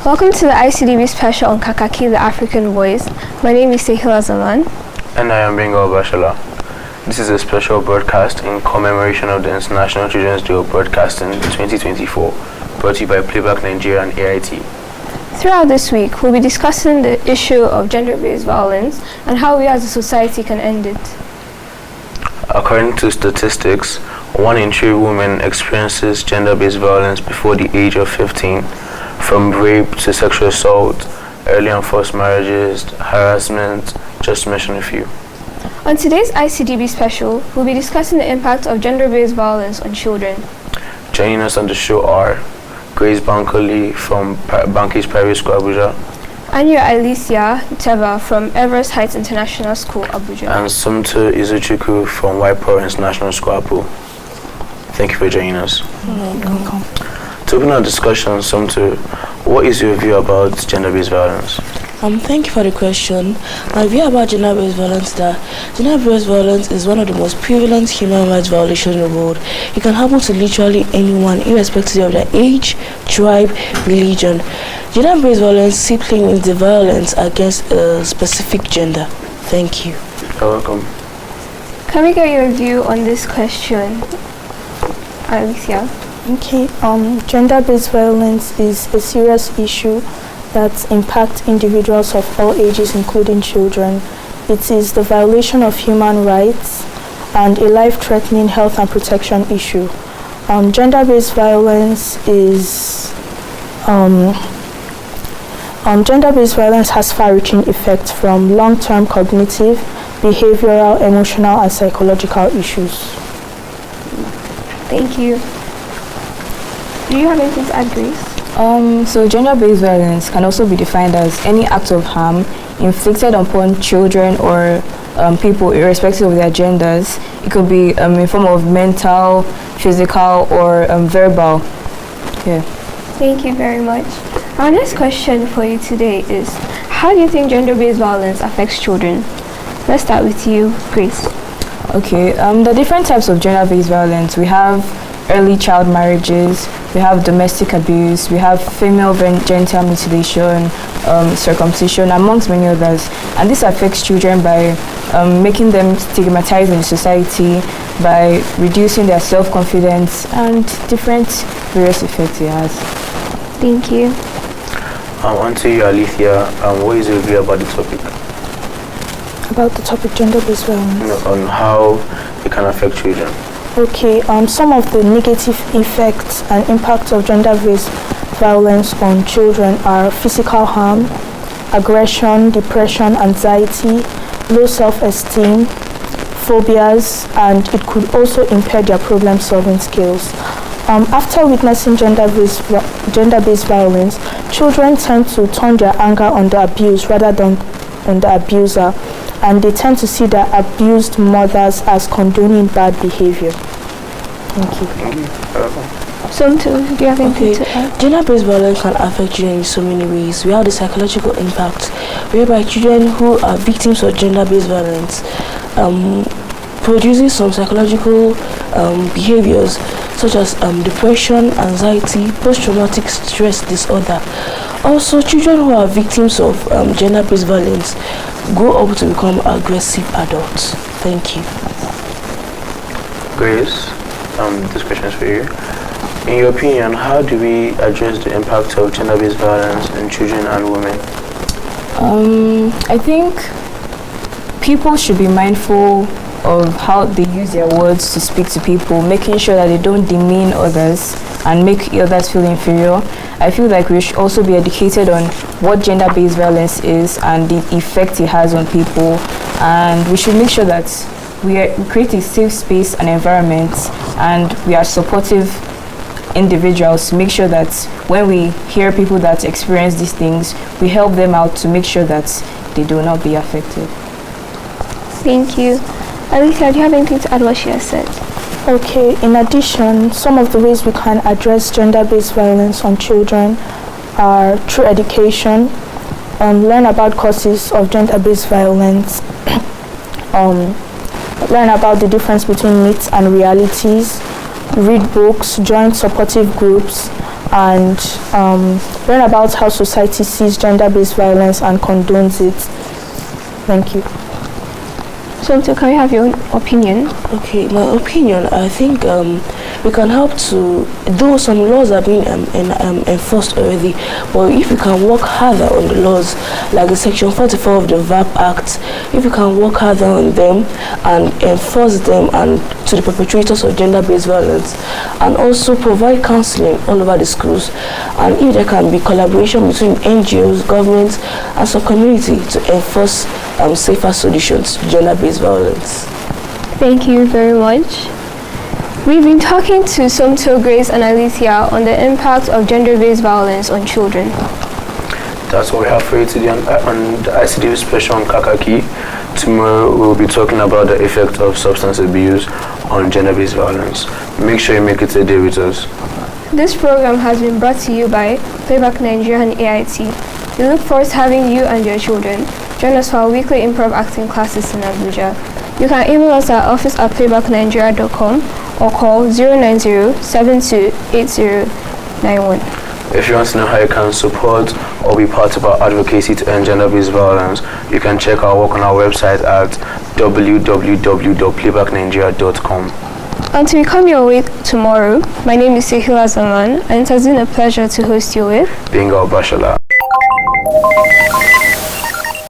Welcome to the ICDB special on Kakaaki, the African Voice. My name is Sehila Zaman. And I am Bengal Bashala. This is a special broadcast in commemoration of the International Children's Day of Broadcasting 2024, brought to you by Playback Nigeria and AIT. Throughout this week, we'll be discussing the issue of gender-based violence and how we as a society can end it. According to statistics, 1 in 3 women experiences gender-based violence before the age of 15, from rape to sexual assault, early and forced marriages, harassment, just to mention a few. On today's ICDB special, we'll be discussing the impact of gender-based violence on children. Joining us on the show are Grace Bankole from Banki's Private School, Abuja. And you're Alicia Teva from Everest Heights International School, Abuja. And Sumtu Izuchukwu from White Pearl International School, Abu. Thank you for joining us. Welcome. To open our discussion, Sumtu, what is your view about gender-based violence? Thank you for the question. My view about gender-based violence is that gender-based violence is one of the most prevalent human rights violations in the world. It can happen to literally anyone, irrespective of their age, tribe, religion. Gender-based violence simply means the violence against a specific gender. Thank you. You're welcome. Can we get your view on this question, Alicia? Okay, gender-based violence is a serious issue that impacts individuals of all ages, including children. It is the violation of human rights and a life-threatening health and protection issue. Gender-based violence has far-reaching effects from long-term cognitive, behavioral, emotional, and psychological issues. Thank you. Do you have anything to add, Grace? So gender-based violence can also be defined as any act of harm inflicted upon children or people irrespective of their genders. It could be in form of mental, physical, or verbal. Yeah. Thank you very much. Our next question for you today is, how do you think gender-based violence affects children? Let's start with you, Grace. Okay, the different types of gender-based violence, we have early child marriages, we have domestic abuse, we have female genital mutilation, circumcision, amongst many others. And this affects children by making them stigmatized in society, by reducing their self-confidence, and different various effects it has. Thank you. On to you, Alicia. What is your view about the topic? About the topic gender-based violence? On how it can affect children. Okay, some of the negative effects and impacts of gender-based violence on children are physical harm, aggression, depression, anxiety, low self-esteem, phobias, and it could also impair their problem-solving skills. After witnessing gender-based violence, children tend to turn their anger on the abuse rather than on the abuser, and they tend to see their abused mothers as condoning bad behavior. Thank you. Sumtu, do you have anything to add? Gender-based violence can affect children in so many ways. We have the psychological impact, whereby children who are victims of gender-based violence produces some psychological behaviors such as depression, anxiety, post-traumatic stress disorder. Also, children who are victims of gender-based violence grow up to become aggressive adults. Thank you. Grace, this question is for you. In your opinion, how do we address the impact of gender-based violence in children and women? I think people should be mindful of how they use their words to speak to people, making sure that they don't demean others and make others feel inferior. I feel like we should also be educated on what gender-based violence is and the effect it has on people, and we should make sure that we create a safe space and environment, and we are supportive individuals to make sure that when we hear people that experience these things, we help them out to make sure that they do not be affected. Thank you. Alicia, do you have anything to add what she has said? Okay, in addition, some of the ways we can address gender-based violence on children are through education, learn about causes of gender-based violence, learn about the difference between myths and realities, read books, join supportive groups, and learn about how society sees gender-based violence and condones it. Thank you. So, can you have your opinion? Okay, my opinion, I think we can help to, though some laws are being enforced already, but if we can work harder on the laws, like the Section 44 of the VAP Act, if we can work harder on them and enforce them and to the perpetrators of gender-based violence, and also provide counseling all over the schools, and if there can be collaboration between NGOs, governments, and some community to enforce safer solutions to gender-based violence. Thank you very much. We've been talking to Somto, Grace, and Alicia on the impact of gender-based violence on children. That's what we have for you today on the ICDB special on Kakaaki. Tomorrow we'll be talking about the effect of substance abuse on gender-based violence. Make sure you make it a day with us. This program has been brought to you by Playback Nigeria and AIT. We look forward to having you and your children join us for our weekly improv acting classes in Abuja. You can email us at office@playbacknigeria.com or call 090-728091. If you want to know how you can support or be part of our advocacy to end gender-based violence, you can check our work on our website at www.playbacknigeria.com. Until we come your way tomorrow, my name is Sehila Zaman, and it has been a pleasure to host you with Bengal Bashala.